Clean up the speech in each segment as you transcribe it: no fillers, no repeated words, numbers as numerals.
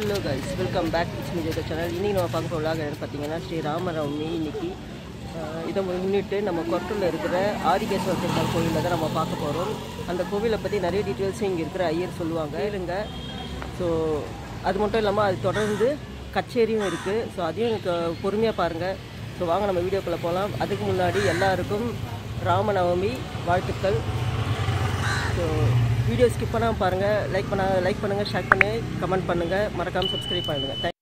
Hello guys, welcome back to Smijaka channel. இன்னைக்கு நம்ம பார்க்க போற vlog என்ன பாத்தீங்கன்னா ஸ்ரீ ராமநவமி இன்னைக்கு இத முன்னிட்டு நம்ம கொரட்டூர்ல இருக்கிற ஆதிகேஸ்வரர் பெருமாள் கோவில்ல தான் நம்ம பார்க்க போறோம். அந்த கோவிலை பத்தி நிறைய டீடைல்ஸ் இங்க இருக்கிற ஐயர் சொல்லுவாங்க. இல்லங்க. சோ அது மட்டும் இல்லாம அது தொடர்ந்து கச்சேரியும் இருக்கு. சோ அதையும் பொறுமையா பாருங்க. சோ வாங்க நம்ம வீடியோக்குள்ள போலாம். அதுக்கு முன்னாடி எல்லாருக்கும் ராமநவமி வாழ்த்துக்கள். சோ வீடியோ ஸ்கிப் பண்ணாம பாருங்க. லைக் பண்ணுங்க, ஷேர் பண்ணுங்க, கமெண்ட் பண்ணுங்க, மறக்காம சப்ஸ்கிரைப் பண்ணுங்க.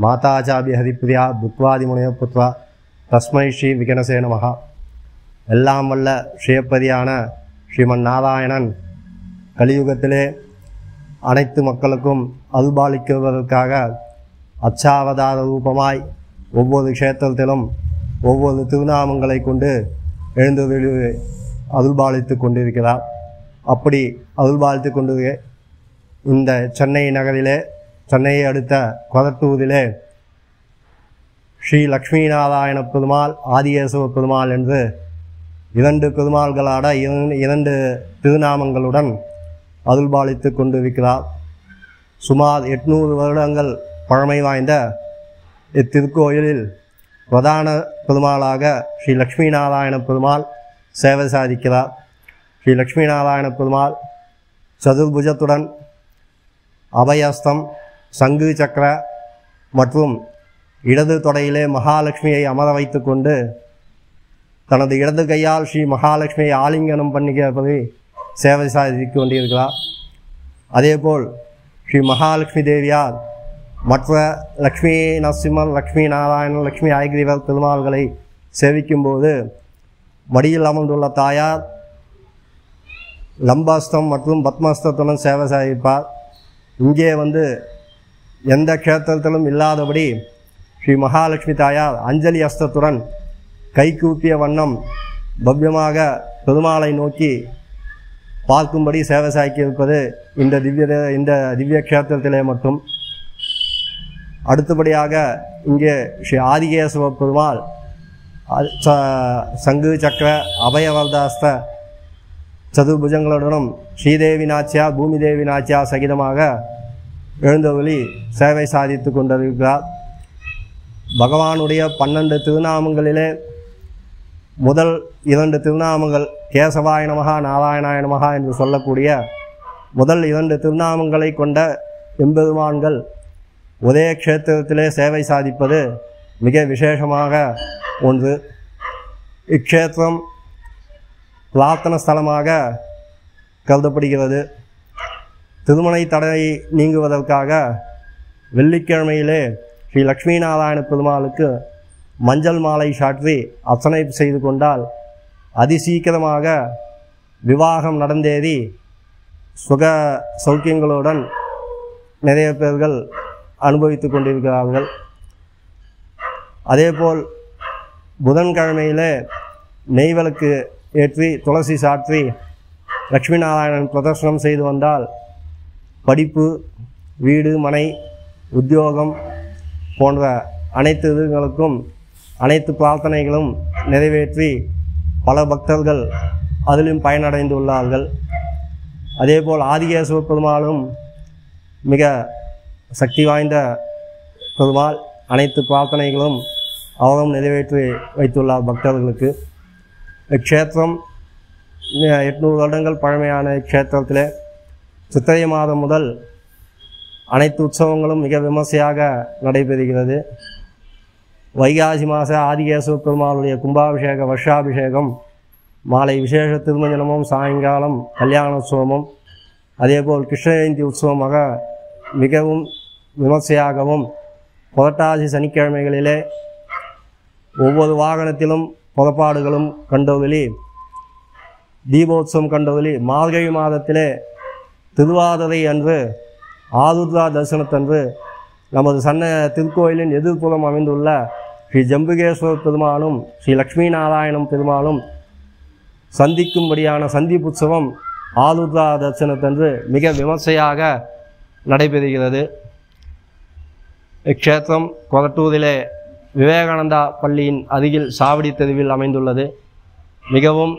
மாதாச்சாபி ஹரிப்பிரியா புத்வாதிமுனைய புத்வா தஸ்மை ஸ்ரீ விகனசே நமஹா. எல்லாம் வல்ல ஸ்ரீயப்பதியான ஸ்ரீமன் நாராயணன் கலியுகத்திலே அனைத்து மக்களுக்கும் அருள்பாலிக்குவதற்காக அச்சாவதார ரூபமாய் ஒவ்வொரு க்ஷேத்திரத்திலும் ஒவ்வொரு திருநாமங்களை கொண்டு எழுந்தருளி அருள்பாலித்து கொண்டிருக்கிறார். அப்படி அருள்பாலித்து கொண்டு இந்த சென்னை நகரிலே, சென்னையை அடுத்த கொரட்டூரிலே ஸ்ரீ லக்ஷ்மி நாராயண பெருமாள், ஆதிகேசவ பெருமாள் என்று இரண்டு பெருமாள்களான இரண்டு திருநாமங்களுடன் அருள்பாலித்து கொண்டிருக்கிறார். சுமார் 800 வருடங்கள் பழமை வாய்ந்த இத்திருக்கோயிலில் பிரதான பெருமாளாக ஸ்ரீ லக்ஷ்மி நாராயண பெருமாள் சேவை சாதிக்கிறார். ஸ்ரீ லக்ஷ்மி நாராயண பெருமாள் சதுர்புஜத்துடன் அபயஸ்தம், சங்கு சக்கர மற்றும் இடது தொடையிலே மகாலட்சுமியை அமர வைத்து கொண்டு தனது இடது கையால் ஸ்ரீ மகாலட்சுமியை ஆலிங்கனம் பண்ணிக்கிறபடி சேவை சாதித்து கொண்டிருக்கிறார். அதேபோல் ஸ்ரீ மகாலட்சுமி தேவியார் மற்ற லக்ஷ்மி நரசிம்மர், லக்ஷ்மி நாராயணன், லக்ஷ்மி ஐகிரிவர் பெருமாள்களை சேவிக்கும்போது மடியில் அமர்ந்துள்ள தாயார் லம்பாஸ்தம் மற்றும் பத்மஸ்தத்துடன் சேவை சாதிப்பார். இங்கே எந்த க்ஷேத்திரத்திலும் இல்லாதபடி ஸ்ரீ மகாலட்சுமி தாயார் அஞ்சலி அஸ்தத்துடன் கைகூப்பிய வண்ணம் பவ்யமாக பெருமாளை நோக்கி பார்க்கும்படி சேவை சாய்க்கியிருப்பது இந்த திவ்ய க்ஷேத்திரத்திலே மட்டும். அடுத்தபடியாக இங்கே ஸ்ரீ ஆதிகேசவ பெருமாள் சங்கு சக்கர அபயவர்தாஸ்த சதுர்புஜங்களுடனும் ஸ்ரீதேவி நாச்சியார், பூமிதேவி நாச்சியார் சகிதமாக எழுந்தருளி சேவை சாதித்து கொண்டிருக்கிறார். பகவானுடைய 12 திருநாமங்களிலே முதல் 2 திருநாமங்கள் கேசவாய நமஹா, நாராயணாய நமஹா என்று சொல்லக்கூடிய முதல் 2 திருநாமங்களை கொண்ட எம்பெருமான்கள் ஒரே க்ஷேத்திரத்திலே சேவை சாதிப்பது மிக விசேஷமாக ஒன்று. இக்ஷேத்திரம் பிரார்த்தன ஸ்தலமாக கருதப்படுகிறது. திருமணை தடை நீங்குவதற்காக வெள்ளிக்கிழமையிலே ஸ்ரீ லக்ஷ்மி நாராயண பெருமாளுக்கு மஞ்சள் மாலை சாற்றி அர்ச்சனை செய்து கொண்டால் அதிசீக்கிரமாக விவாகம் நடந்தேறி சுக சௌக்கியங்களுடன் நிறைய பேர்கள் அனுபவித்து கொண்டிருக்கிறார்கள். அதேபோல் புதன்கிழமையிலே நெய்விளக்கு ஏற்றி துளசி சாற்றி லக்ஷ்மி நாராயணன் பிரதர்சனம் செய்து வந்தால் படிப்பு, வீடு, மனை, உத்தியோகம் போன்ற அனைத்து இதுகளுக்கும் அனைத்து பிரார்த்தனைகளும் நிறைவேற்றி பல பக்தர்கள் அதிலும் பயனடைந்துள்ளார்கள். அதேபோல் ஆதிகேசவ பெருமாளும் மிக சக்தி வாய்ந்த பெருமாள். அனைத்து பிரார்த்தனைகளும் அவரும் நிறைவேற்றி வைத்துள்ளார் பக்தர்களுக்கு. இக்ஷேத்திரம் 800 வருடங்கள் பழமையான இக்ஷேத்திரத்தில் சித்திரை மாதம் முதல் அனைத்து உற்சவங்களும் மிக விமர்சையாக நடைபெறுகிறது. வைகாசி மாத ஆதிகேசவ பெருமாளுடைய கும்பாபிஷேக வருஷாபிஷேகம் மாலை விசேஷ திருமஞ்சனமும் சாயங்காலம் கல்யாணோத்சவமும் அதேபோல் கிருஷ்ண ஜெயந்தி உற்சவமாக மிகவும் விமர்சையாகவும் புரட்டாசி சனிக்கிழமைகளிலே ஒவ்வொரு வாகனத்திலும் புறப்பாடுகளும் கண்டொருளி தீபோத்சவம் கண்டொருளி மார்கழி மாதத்திலே திருவாதிரை அன்று ஆருத்ரா தரிசனத்தன்று நமது திருக்கோயிலின் எதிர்ப்புறம் அமைந்துள்ள ஸ்ரீ ஜம்புகேஸ்வர பெருமாளும் ஸ்ரீ லக்ஷ்மி நாராயணம் பெருமாளும் சந்திக்கும்படியான சந்திப்புற்சவம் ஆருத்ரா தரிசனத்தன்று மிக விமர்சையாக நடைபெறுகிறது. இக்ஷேத்திரம் கொரட்டூரிலே விவேகானந்தா பள்ளியின் அருகில் சாவடி தெருவில் அமைந்துள்ளது. மிகவும்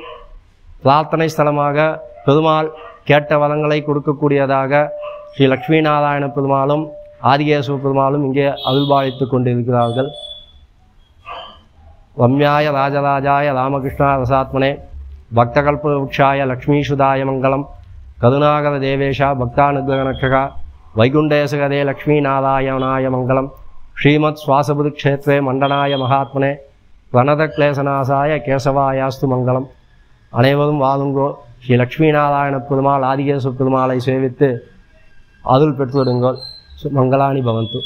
பிரார்த்தனை ஸ்தலமாக, பெருமாள் கேட்ட வளங்களை கொடுக்கக்கூடியதாக ஸ்ரீ லக்ஷ்மி நாராயண பெருமாளும் ஆதிகேசவ பெருமாளும் இங்கே அருள்பாலித்து கொண்டிருக்கிறார்கள். வம்யாய ராஜராஜாய ராமகிருஷ்ணா ரசாத்மனே பக்தகல்பவருக்ஷாய லக்ஷ்மீசுதாய மங்களம் கருணாகர தேவேஷா பக்தானுகிரகநக்ஷகா வைகுண்டேசகரே லக்ஷ்மீ நாராயணாய மங்களம் ஸ்ரீமத் சுவாசபுதுக்ஷேத்ரே மண்டனாய மகாத்மனே பிரணதக்லேசநாசாய கேசவாயாஸ்து மங்களம். அனைவரும் வாழுங்கோ. ஸ்ரீ லக்ஷ்மி நாராயண பெருமாள், ஆதிகேசவ பெருமாளை சேவித்து அருள் பெற்றுவிடுங்கள். மங்களானி பவந்து.